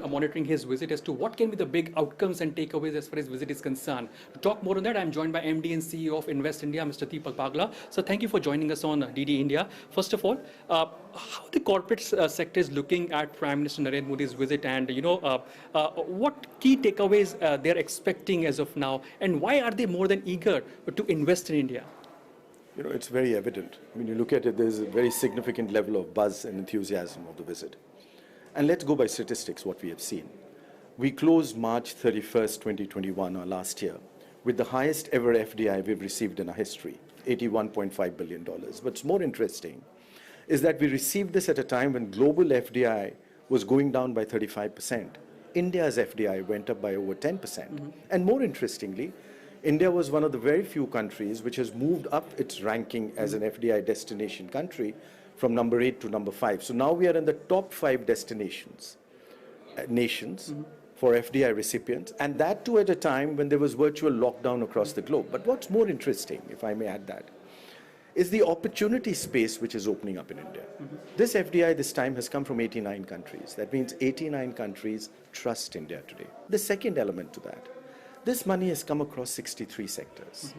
monitoring his visit as to what can be the big outcomes and takeaways as far as visit is concerned. To talk more on that, I'm joined by MD and CEO of Invest India, Mr. Deepak Bagla. So thank you for joining us on DD India. First of all, how the corporate sector is looking at Prime Minister Narendra Modi's visit, and what key takeaways they're expecting as of now, and why are they more than eager to invest in India? You know, it's very evident. When you look at it, there's a very significant level of buzz and enthusiasm of the visit. And let's go by statistics, what we have seen. We closed March 31st, 2021, our last year, with the highest ever FDI we've received in our history, $81.5 billion. What's more interesting is that we received this at a time when global FDI was going down by 35%. India's FDI went up by over 10%. And more interestingly, India was one of the very few countries which has moved up its ranking as an FDI destination country from number 8 to number 5. So now we are in the top 5 destinations, nations for FDI recipients, and that too at a time when there was virtual lockdown across the globe. But what's more interesting, if I may add that, is the opportunity space which is opening up in India. This FDI this time has come from 89 countries. That means 89 countries trust India today. The second element to that, this money has come across 63 sectors.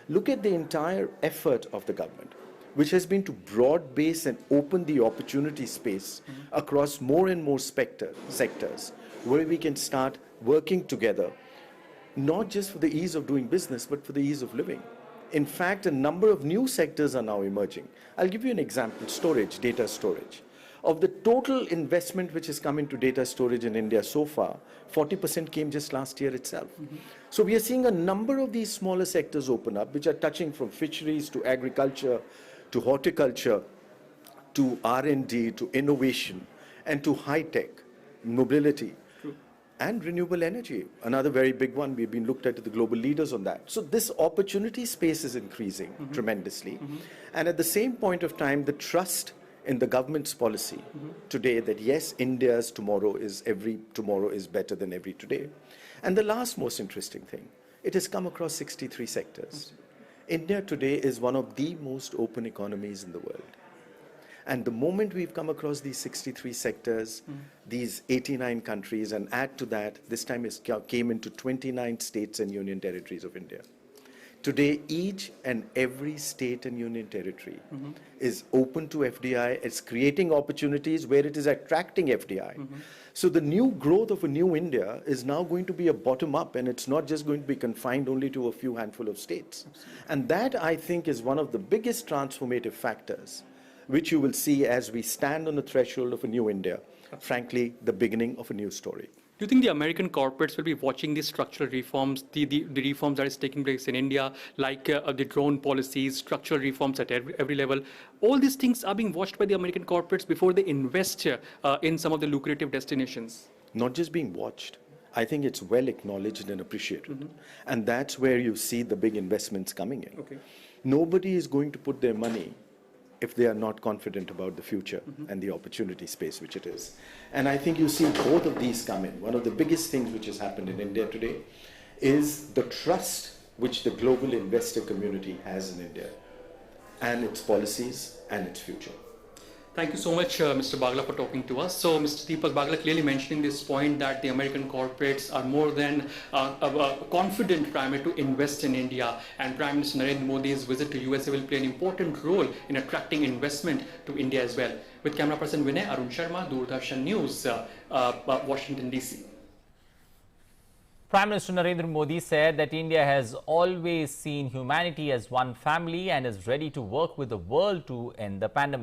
Look at the entire effort of the government, which has been to broad base and open the opportunity space across more and more sectors, where we can start working together, not just for the ease of doing business, but for the ease of living. In fact, a number of new sectors are now emerging. I'll give you an example: storage, data storage. Of the total investment which has come into data storage in India so far, 40% came just last year itself. So we are seeing a number of these smaller sectors open up, which are touching from fisheries to agriculture, to horticulture, to R&D, to innovation, and to high-tech, mobility, and renewable energy. Another very big one. We've been looked at the global leaders on that. So this opportunity space is increasing tremendously. And at the same point of time, the trust in the government's policy today that yes, India's tomorrow is better than every today. And the last most interesting thing, it has come across 63 sectors. India today is one of the most open economies in the world. And the moment we've come across these 63 sectors, these 89 countries, and add to that, this time it came into 29 states and union territories of India. Today, each and every state and union territory is open to FDI. It's creating opportunities where it is attracting FDI. So the new growth of a new India is now going to be a bottom-up, and it's not just going to be confined only to a few handful of states. And that, I think, is one of the biggest transformative factors which you will see as we stand on the threshold of a new India, frankly, the beginning of a new story. Do you think the American corporates will be watching these structural reforms, the reforms that is taking place in India, like the drone policies, structural reforms at every level? All these things are being watched by the American corporates before they invest in some of the lucrative destinations. Not just being watched. I think it's well acknowledged and appreciated. And that's where you see the big investments coming in. Nobody is going to put their money if they are not confident about the future and the opportunity space which it is. And I think you see both of these come in. One of the biggest things which has happened in India today is the trust which the global investor community has in India and its policies and its future. Thank you so much, Mr. Bagla, for talking to us. So, Mr. Deepak Bagla clearly mentioning this point that the American corporates are more than confident primarily to invest in India, and Prime Minister Narendra Modi's visit to USA will play an important role in attracting investment to India as well. With camera person Vinay, Arun Sharma, Doordarshan News, Washington DC. Prime Minister Narendra Modi said that India has always seen humanity as one family and is ready to work with the world to end the pandemic.